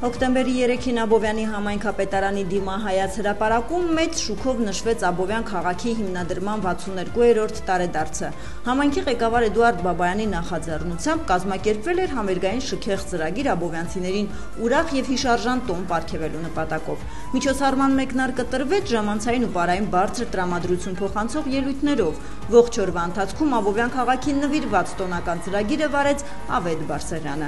Հոկտեմբերի 3-ին Աբովյանի համայնքապետարանի դիմահայաց հրապարակում մեծ շուքով նշվեց Աբովյան քաղաքի հիմնադրման 62-րդ տարեդարձը։ Համայնքի ղեկավար Էդուարդ Բաբայանի նախաձեռնությամբ կազմակերպվել էր համերգային շքեղ ծրագիր աբովյանցիներին ուրախ եւ հիշարժան տոն պարգևելու նպատակով։ Միջոցառման մեկնարկը տրվեց ժամանցային ու պարային բարձր տրամադրություն փոխանցող ելույթներով։ Ողջ օրվա ընթացքում Աբովյան քաղաքին նվիրված տոնական ծրագիրը վարեց Ավետ Բարսեղյանը։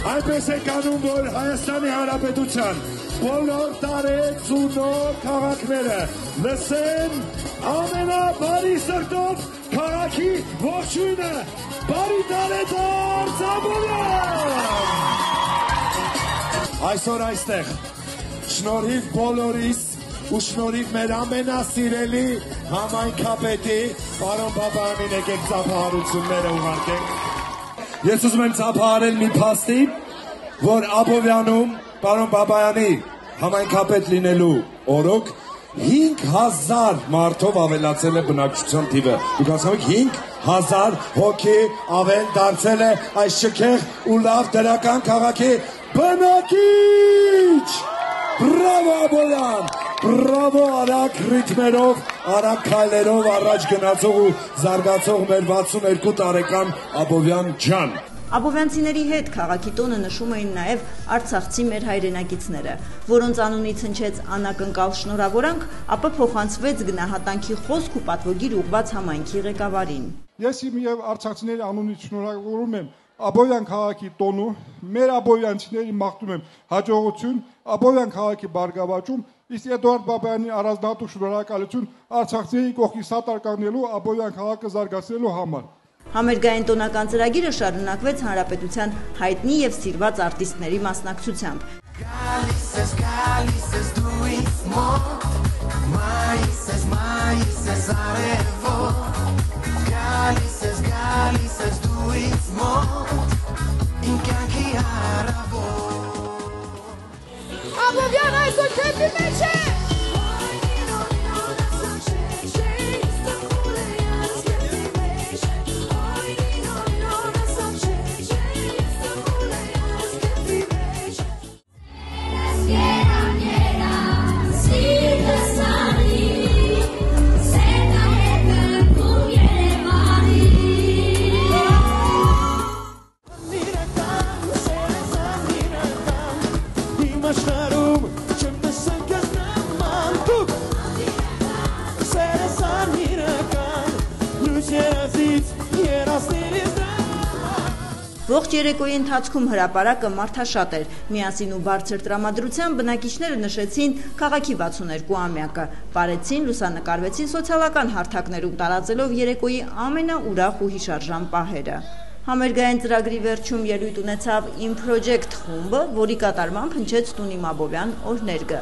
Այնպես է կանում, որ Հայաստանի Հանրապետության բոլոր տարեցունոր քաղաքները լսեն ամենաբարի սրտով քաղաքի ողջույնը, բարի տարեդարձ Աբովյան! Այսօր այստեղ շնորհիվ բոլորիս ու շնորհիվ մեր ամենասիրելի համայնքապետի պարոն Բաբայանին եկեք ծափահարությունները ուղարկենք։ Ես ուզում եմ ծափահարել մի փաստի, որ Աբովյանում պարոն Բաբայանի համայնքապետ լինելու օրոք 5000 մարդով ավելացել է բնակչության թիվը։ Դուք հասկանում եք 5000 հոգի ավել դարձել է այս շքեղ ու լավ դրական քաղաքի բնակիչ։ Բրավո Աբովյան, բրավո արագ ռիթմերով, արագ քայլերով առաջ գնացող ու զարգացող մեր 62 տարեկան Աբովյան ջան։ Աբովյանցիների հետ քաղաքի տոնը նշում էին նաև արցախցի մեր հայրենակիցները, որոնց անունից հնչեց անակնկալ շնորհավորանք, ապա փոխանցվեց գնահատանքի խոսք ու պատվոգիր ուղղված համայնքի ղեկավարին։ Ես իմ եւ արցախցիների անունից շնորհավորում եմ Աբովյան քաղաքի տոնու, մեր աբովյանցիների մաղթում եմ հաջողություն Աբովյան քաղաքի բարգավաճում, իսկ Էդուարդ Բաբայանի առանձնահատուկ շնորհակալություն արցախցիների կողքի սատարկանելու Աբովյան քաղաքը զարգացնելու համար։ Համերգային տոնական ծրագիրը շարունակվեց հանրապետության հայտնի եւ սիրված արտիստների մասնակցությամբ։ Աբովյան այսօր քեֆի մեջ է։ Ողջ երեկոյի ընթացքում հրապարակը մարդաշատ էր, միասին ու բարձր տրամադրությամբ բնակիչները նշեցին քաղաքի 62-ամյակը, պարեցին, լուսանկարվեցին սոցիալական հարթակներում տարածելով երեկոյի ամենաուրախ ու հիշարժան պահերը։ Համերգային ծրագրի վերջում ելույթ ունեցավ Im Project խումբը, որի կատարմամբ հնչեց Տունիմ Աբովյան օրհներգը։